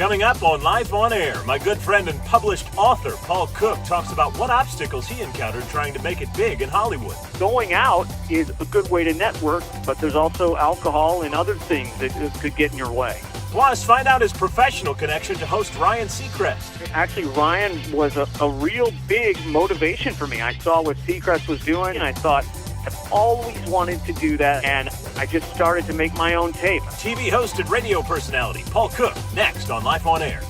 Coming up on Life on Air, my good friend and published author Paul Cook talks about what obstacles he encountered trying to make it big in Hollywood. Going out is a good way to network, but there's also alcohol and other things that could get in your way. Plus, find out his professional connection to host Ryan Seacrest. Actually, Ryan was a real big motivation for me. I saw what Seacrest was doing, and I thought, I've always wanted to do that, and I just started to make my own tape. TV host and radio personality Paul Cook, next on Life on Air.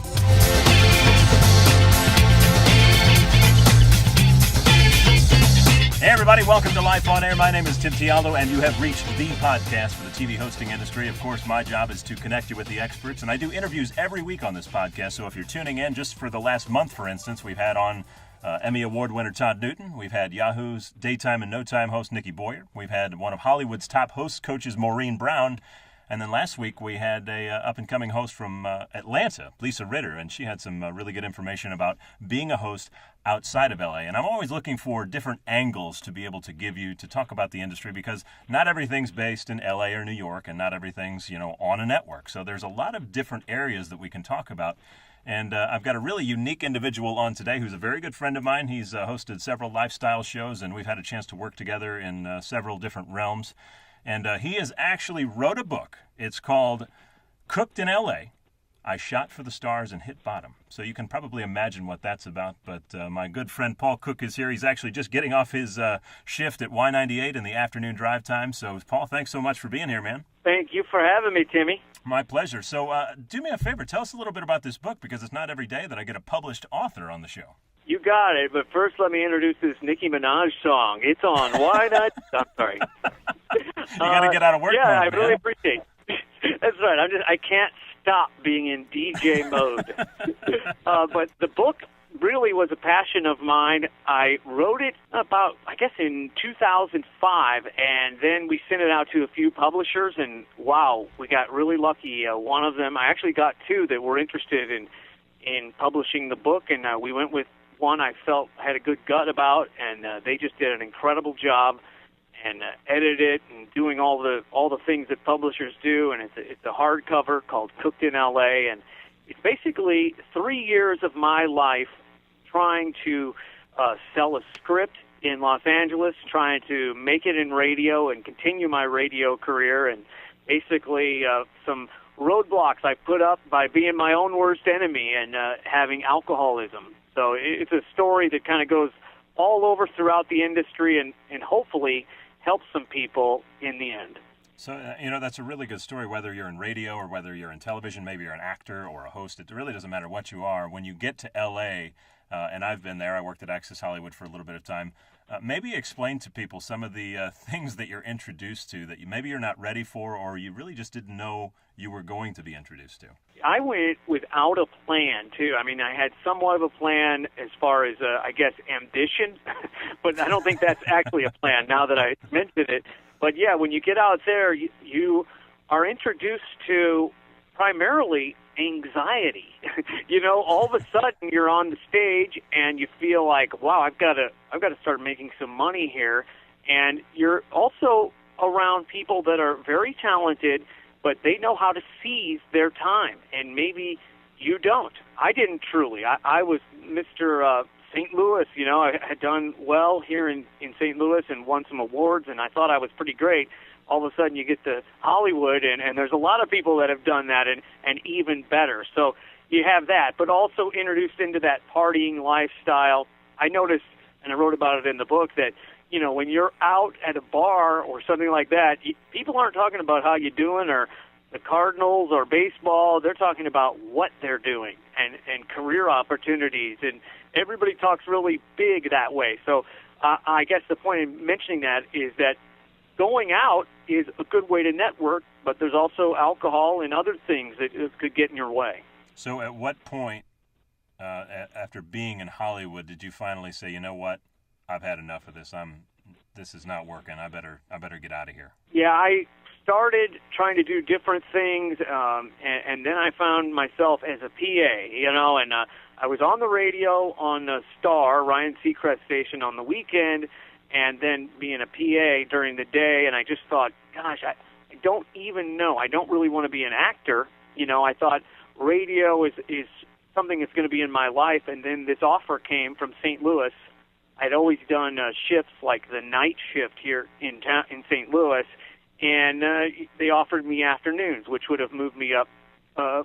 Hey everybody, welcome to Life on Air. My name is Tim Tialdo, and you have reached the podcast for the TV hosting industry. Of course, my job is to connect you with the experts, and I do interviews every week on this podcast. So if you're tuning in, just for the last month, for instance, we've had on Emmy Award winner Todd Newton. We've had Yahoo's Daytime and No Time host Nikki Boyer. We've had one of Hollywood's top host coaches, Maureen Brown. And then last week we had a up-and-coming host from Atlanta, Lisa Ritter, and she had some really good information about being a host outside of L.A. And I'm always looking for different angles to be able to give you to talk about the industry, because not everything's based in L.A. or New York, and not everything's, on a network. So there's a lot of different areas that we can talk about. And I've got a really unique individual on today who's a very good friend of mine. He's hosted several lifestyle shows, and we've had a chance to work together in several different realms. And he has actually wrote a book. It's called Cooked in L.A., I Shot for the Stars and Hit Bottom. So you can probably imagine what that's about. But my good friend Paul Cook is here. He's actually just getting off his shift at Y98 in the afternoon drive time. So, Paul, thanks so much for being here, man. Thank you for having me, Timmy. My pleasure. So do me a favor. Tell us a little bit about this book, because it's not every day that I get a published author on the show. You got it. But first, let me introduce this Nicki Minaj song. It's on Why Not? I'm sorry. You got to get out of work. Yeah, mode, I really appreciate it. That's right. I can't stop being in DJ mode. But the book really was a passion of mine. I wrote it about, I guess, in 2005, and then we sent it out to a few publishers, and wow, we got really lucky. One of them, I actually got two that were interested in publishing the book, and we went with one I felt had a good gut about, and they just did an incredible job and edited it and doing all the things that publishers do. And it's a hardcover called Cooked in L.A., and it's basically 3 years of my life trying to sell a script in Los Angeles, trying to make it in radio and continue my radio career, and basically some roadblocks I put up by being my own worst enemy and having alcoholism. So it's a story that kind of goes all over throughout the industry and hopefully helps some people in the end. So, that's a really good story, whether you're in radio or whether you're in television, maybe you're an actor or a host. It really doesn't matter what you are. When you get to L.A., and I've been there, I worked at Access Hollywood for a little bit of time, maybe explain to people some of the things that you're introduced to that maybe you're not ready for, or you really just didn't know you were going to be introduced to. I went without a plan, too. I mean, I had somewhat of a plan as far as, I guess, ambition, but I don't think that's actually a plan now that I mentioned it. But, yeah, when you get out there, you are introduced to primarily anxiety. All of a sudden you're on the stage and you feel like, wow, I've got to start making some money here. And you're also around people that are very talented, but they know how to seize their time, and maybe you don't. I didn't truly. I was Mr. St. Louis. I had done well here in St. Louis and won some awards, and I thought I was pretty great. All of a sudden you get to Hollywood, and there's a lot of people that have done that and even better. So you have that, but also introduced into that partying lifestyle. I noticed, and I wrote about it in the book, that when you're out at a bar or something like that, people aren't talking about how you're doing or the Cardinals or baseball. They're talking about what they're doing and career opportunities, and everybody talks really big that way. So I guess the point in mentioning that is that going out is a good way to network, but there's also alcohol and other things that could get in your way. So at what point, after being in Hollywood, did you finally say, you know what, I've had enough of this. This is not working. I better get out of here. Yeah, I started trying to do different things, and then I found myself as a PA, and I was on the radio on Star, Ryan Seacrest station on the weekend, and then being a PA during the day, and I just thought, gosh, I don't even know. I don't really want to be an actor. I thought radio is something that's going to be in my life. And then this offer came from St. Louis. I'd always done shifts like the night shift here in St. Louis, and they offered me afternoons, which would have moved me up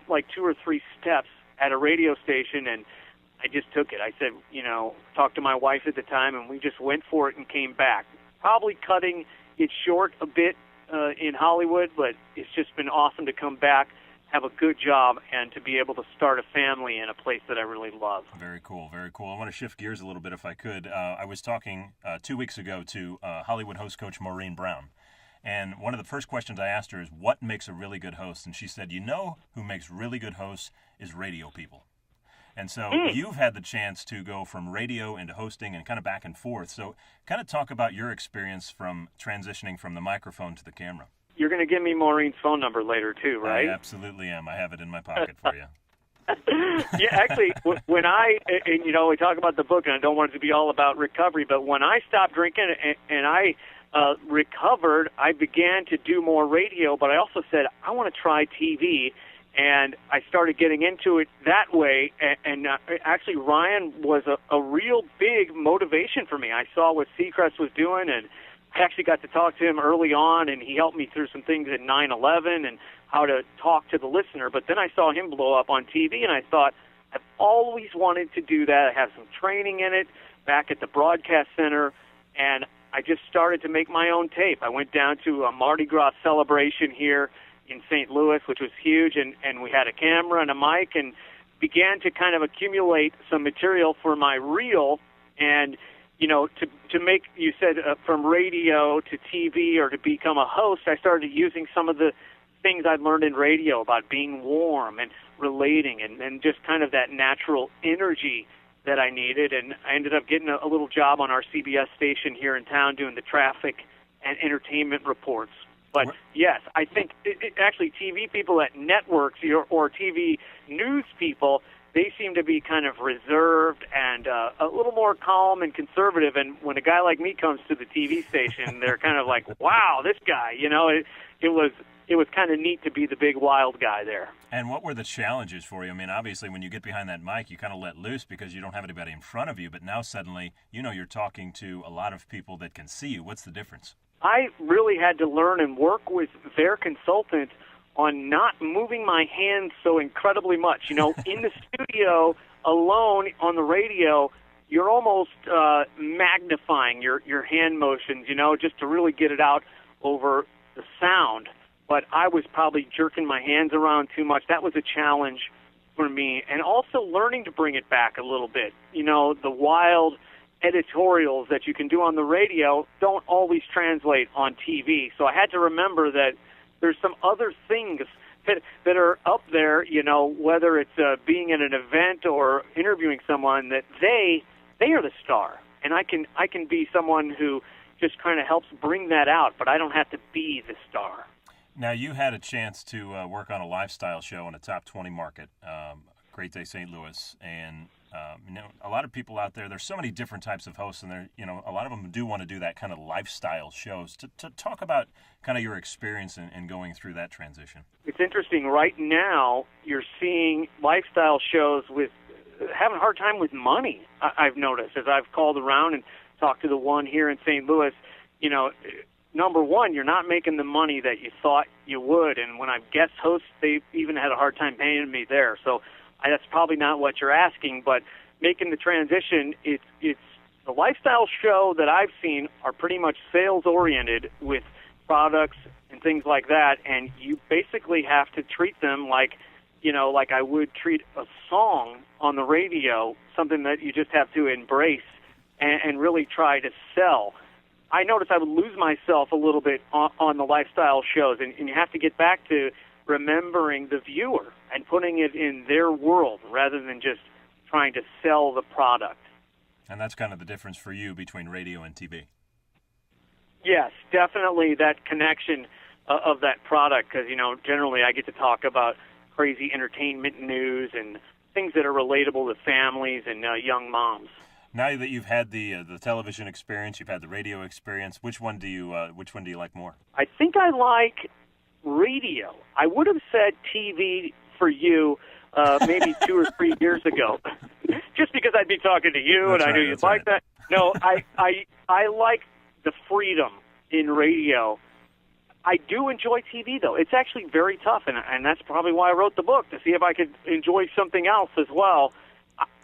like 2 or 3 steps at a radio station, and I just took it. I said, talked to my wife at the time, and we just went for it and came back. Probably cutting it short a bit in Hollywood, but it's just been awesome to come back, have a good job, and to be able to start a family in a place that I really love. Very cool, very cool. I want to shift gears a little bit if I could. I was talking 2 weeks ago to Hollywood host coach Maureen Brown, and one of the first questions I asked her is, what makes a really good host? And she said, who makes really good hosts is radio people. And so you've had the chance to go from radio into hosting and kind of back and forth. So kind of talk about your experience from transitioning from the microphone to the camera. You're going to give me Maureen's phone number later, too, right? I absolutely am. I have it in my pocket for you. Yeah, actually, when we talk about the book, and I don't want it to be all about recovery, but when I stopped drinking and I recovered, I began to do more radio, but I also said, I want to try TV, and I started getting into it that way, and actually Ryan was a real big motivation for me. I saw what Seacrest was doing, and I actually got to talk to him early on, and he helped me through some things at 9/11 and how to talk to the listener. But then I saw him blow up on TV, and I thought, I've always wanted to do that. I have some training in it back at the Broadcast Center, and I just started to make my own tape. I went down to a Mardi Gras celebration here in St. Louis, which was huge, and we had a camera and a mic, and began to kind of accumulate some material for my reel. And to make, you said, from radio to TV or to become a host, I started using some of the things I'd learned in radio about being warm and relating and just kind of that natural energy that I needed. And I ended up getting a little job on our CBS station here in town doing the traffic and entertainment reports. But yes, I think actually TV people at networks or TV news people, they seem to be kind of reserved and a little more calm and conservative. And when a guy like me comes to the TV station, they're kind of like, wow, this guy, it was kind of neat to be the big wild guy there. And what were the challenges for you? I mean, obviously, when you get behind that mic, you kind of let loose because you don't have anybody in front of you. But now suddenly, you're talking to a lot of people that can see you. What's the difference? I really had to learn and work with their consultant on not moving my hands so incredibly much. In the studio alone on the radio, you're almost magnifying your hand motions, just to really get it out over the sound. But I was probably jerking my hands around too much. That was a challenge for me. And also learning to bring it back a little bit. The wild editorials that you can do on the radio don't always translate on TV. So I had to remember that there's some other things that are up there, whether it's being at an event or interviewing someone, that they are the star. And I can be someone who just kind of helps bring that out, but I don't have to be the star. Now, you had a chance to work on a lifestyle show in a top 20 market, Great Day St. Louis, and a lot of people out there, there's so many different types of hosts, and a lot of them do want to do that kind of lifestyle shows. To talk about kind of your experience in going through that transition. It's interesting. Right now, you're seeing lifestyle shows having a hard time with money, I've noticed, as I've called around and talked to the one here in St. Louis. Number one, you're not making the money that you thought you would, and when I've guest hosts, they've even had a hard time paying me there. So that's probably not what you're asking, but making the transition, it's the lifestyle show that I've seen are pretty much sales-oriented with products and things like that, and you basically have to treat them like I would treat a song on the radio, something that you just have to embrace and really try to sell. I noticed I would lose myself a little bit on the lifestyle shows, and you have to get back to remembering the viewer and putting it in their world rather than just trying to sell the product. And that's kind of the difference for you between radio and TV. Yes, definitely that connection of that product, because, generally I get to talk about crazy entertainment news and things that are relatable to families and young moms. Now that you've had the television experience, you've had the radio experience, which one do you like more? I think I like radio. I would have said TV for you maybe 2 or 3 years ago, just because I'd be talking to you and I knew you'd like that. No, I like the freedom in radio. I do enjoy TV, though. It's actually very tough, and that's probably why I wrote the book, to see if I could enjoy something else as well.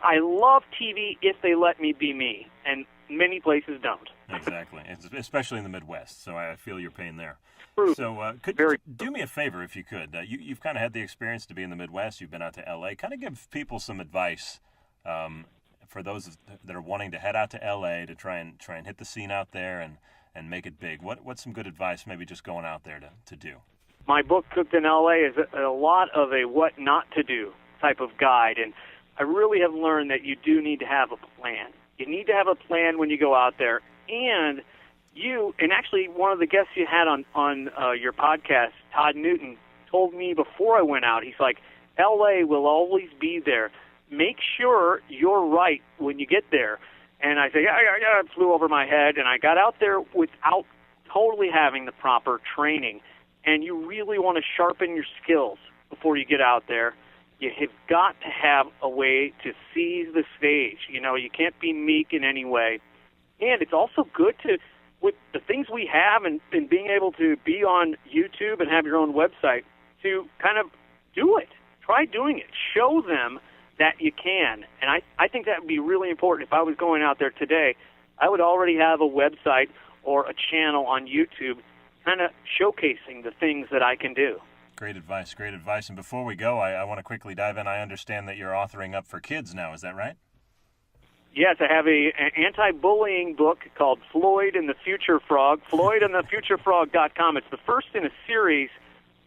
I love TV if they let me be me, and many places don't. Exactly, especially in the Midwest, so I feel your pain there. True. So could you do me a favor, if you could? You've kind of had the experience to be in the Midwest. You've been out to L.A. Kind of give people some advice for those that are wanting to head out to L.A. to try and hit the scene out there and make it big. What's some good advice, maybe just going out there to do? My book, Cooked in L.A., is a lot of a what not to do type of guide, and I really have learned that you do need to have a plan. You need to have a plan when you go out there, and actually one of the guests you had on your podcast, Todd Newton, told me before I went out, he's like, L.A. will always be there. Make sure you're right when you get there. And I said, yeah, it flew over my head, and I got out there without totally having the proper training. And you really want to sharpen your skills before you get out there. You have got to have a way to seize the stage. You can't be meek in any way. And it's also good to, with the things we have and being able to be on YouTube and have your own website, to kind of do it. Try doing it. Show them that you can. And I think that would be really important. If I was going out there today, I would already have a website or a channel on YouTube kind of showcasing the things that I can do. Great advice, great advice. And before we go, I want to quickly dive in. I understand that you're authoring up for kids now. Is that right? Yes, I have an anti-bullying book called Floyd and the Future Frog, floydandthefuturefrog.com. It's the first in a series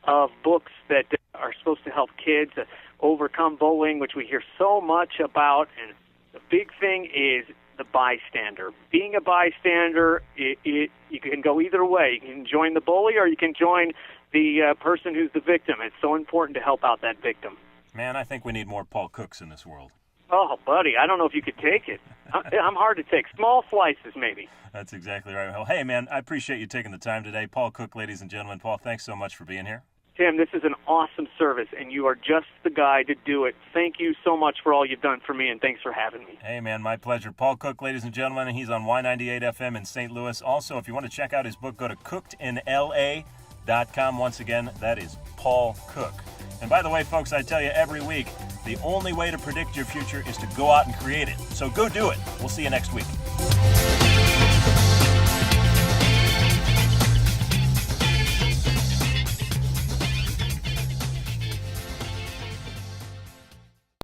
of books that are supposed to help kids overcome bullying, which we hear so much about. And the big thing is the bystander. Being a bystander, you can go either way. You can join the bully or you can join the person who's the victim. It's so important to help out that victim. Man, I think we need more Paul Cooks in this world. Oh, buddy, I don't know if you could take it. I'm hard to take. Small slices, maybe. That's exactly right. Well, hey, man, I appreciate you taking the time today. Paul Cook, ladies and gentlemen. Paul, thanks so much for being here. Tim, this is an awesome service, and you are just the guy to do it. Thank you so much for all you've done for me, and thanks for having me. Hey, man, my pleasure. Paul Cook, ladies and gentlemen, he's on Y98 FM in St. Louis. Also, if you want to check out his book, go to cookedinla.com. Once again, that is Paul Cook. And by the way, folks, I tell you every week, the only way to predict your future is to go out and create it. So go do it. We'll see you next week.